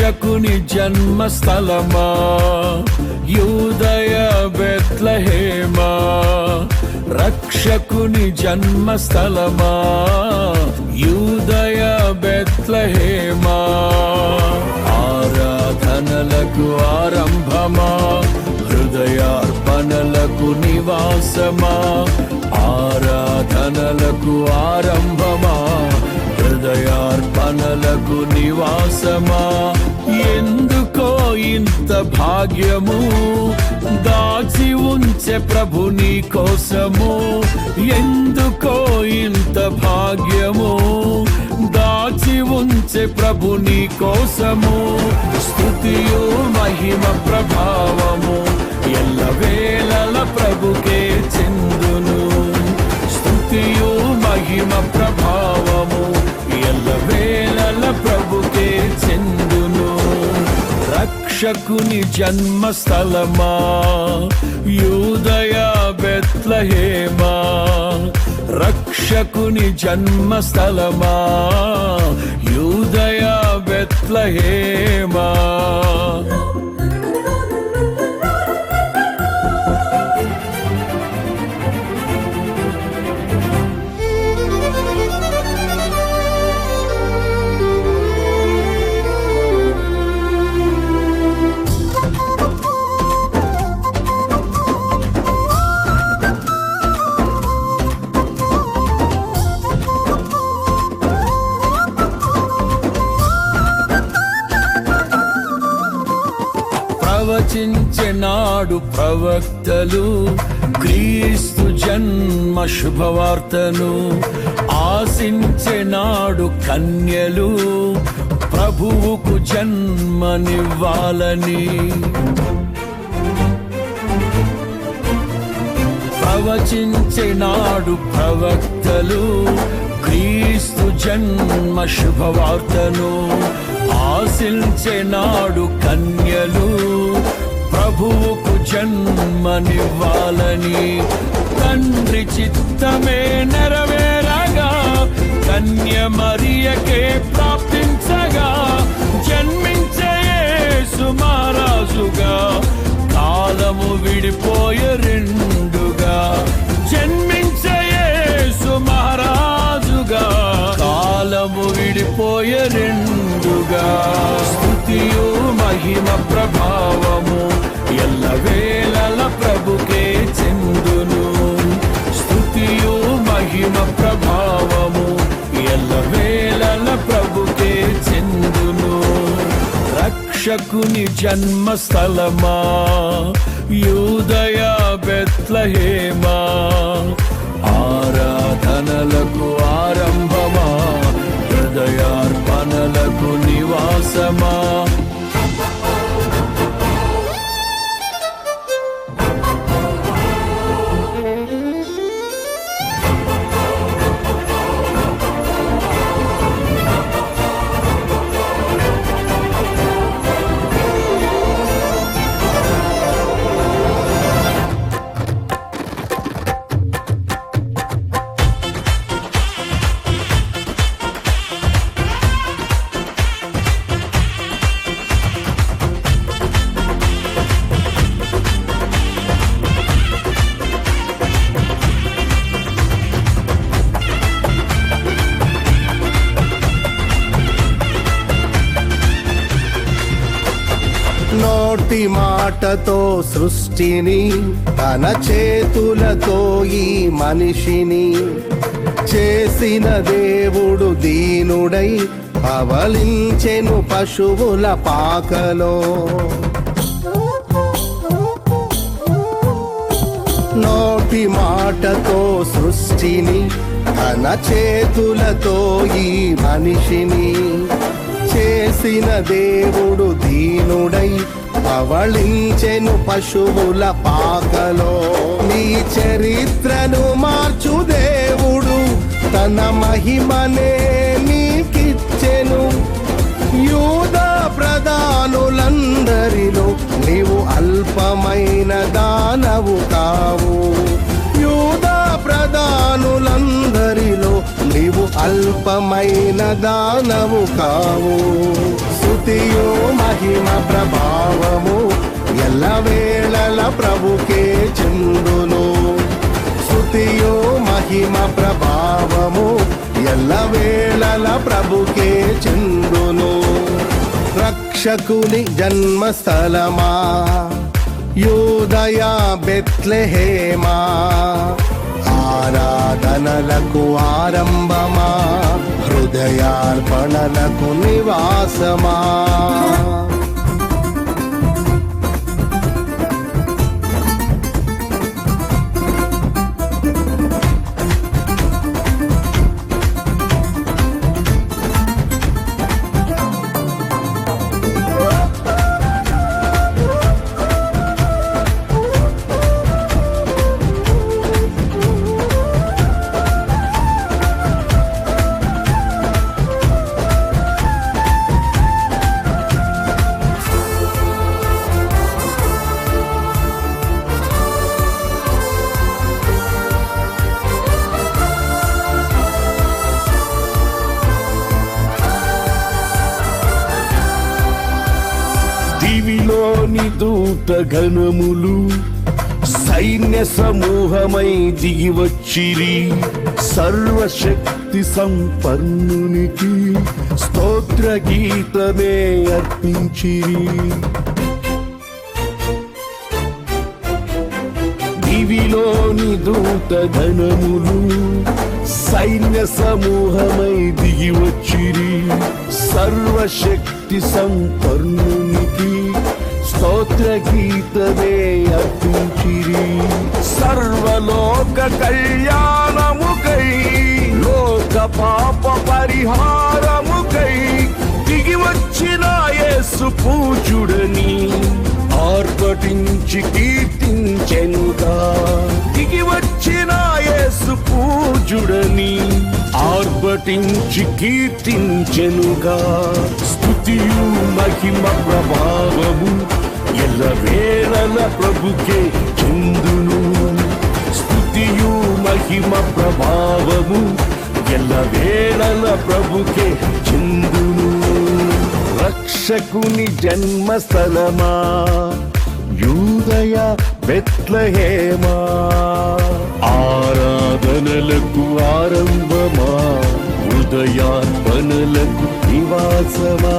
రక్షకుని జన్మస్థలమా యూదయ బెత్లెహేమా, రక్షకుని జన్మస్థలమా యూదయ బెత్లెహేమా. ఆరాధనలకు ఆరంభమా, హృదయార్పణలకు నివాసమా, ఆరాధనలకు ఆరంభమా, హృదయార్పణలకు నివాసమా. ఎందుకో ఇంత భాగ్యము దాచి ఉంచే ప్రభు నీ కోసము, ఎందుకో ఇంత భాగ్యము దాచి ఉంచే ప్రభు నీ కోసము. స్తుతియు మహిమ ప్రభావము ఎల్లవేళల ప్రభుకే చెందును, స్తుతియు మహిమ ప్రభావము ఎల్లవేళల ప్రభుకే చెందును. రక్షకుని జన్మస్థలమా యూదయ బెత్లెహేమా, రక్షకుని జన్మస్థలమా యూదయ బెత్లెహేమా. ప్రవచించెనాడు ప్రవక్తలు క్రీస్తు జన్మ శుభవార్తను, ఆశించెనాడు కన్యలు ప్రభువుకు జన్మనివ్వాలని. ప్రవచించెనాడు ప్రవక్తలు క్రీస్తు జన్మ శుభవార్తను, ఆశించెనాడు కన్యలు ప్రభువుకు జన్మనివ్వాలని. తండ్రి చిత్తమే నెరవేరగా కన్య మరియకే ప్రాప్తించగా, జన్మించే యేసు మహారాజుగా కాలము విడిపోయే రెండుగా, జన్మించే యేసు మహారాజుగా కాలము విడిపోయే రెండుగా. స్తుతియు మహిమ ప్రభావము ఎల్లవేళల ప్రభుకే చెందును, స్తుతియు మహిమ ప్రభావము ఎల్లవేళల ప్రభుకే చెందును. రక్షకుని జన్మస్థలమా యూదయ బెత్లెహేమా, ఆరాధనలకు ఆరంభమా, హృదయార్పణలకు నివాసమా. నోటి మాటతో సృష్టిని, తన చేతులతో ఈ మనిషిని చేసిన దేవుడు దీనుడై పవలించెను పశువుల పాకలో. నోటి మాటతో సృష్టిని, తన చేతులతో ఈ మనిషిని చేసిన దేవుడు దీనుడై పవళించెను పశువుల పాకలో. నీ చరిత్రను మార్చు దేవుడు తన మహిమనే నీకిచ్చెను. యూదా ప్రధానులందరిలో నీవు అల్పమైన దానవు కావు, యూదా ప్రధానులందరిలో నీవు అల్పమైన దానవు కావు. స్తుతియు మహిమ ప్రభావము ఎల్లవేళల ప్రభుకే చెందును. స్తుతియు మహిమ ప్రభావము ఎల్లవేళల ప్రభుకే చెందును. రక్షకుని జన్మస్థలమా యూదయ బెత్లెహేమా, ఆరాధనలకు ఆరంభమా హృదయార్పణలకు నివాసమా. దివిలోని దూత గణములు సైన్య సమూహమై దిగి వచ్చిరి. సర్వశక్తి సంపన్నునికి స్తోత్ర గీతమే అర్పించిరి. దివిలోని దూత గణములు సైన్య సమూహమై దిగి వచ్చిరి. సర్వశక్తి సంపన్నునికి స్తోత్ర గీతమే అర్పించిరి. సర్వలోక కళ్యాణముకై లోక పాప పరిహారముకై దిగి వచ్చిన యేసు పూజుడని ఆర్భటించి కీర్తించెనుగా. దిగి వచ్చిన యేసు పూజుడని ఆర్భటించి కీర్తించెనుగా. స్తుతియు మహిమ ప్రభావము ఎల్లవేళల ప్రభుకే చెందును. స్తుతియు మహిమ ప్రభావము ఎల్లవేళల ప్రభుకే చెందును. రక్షకుని జన్మస్థలమా యూదయ బెత్లెహేమా, ఆరాధనలకు ఆరంభమా హృదయార్పణలకు నివాసమా.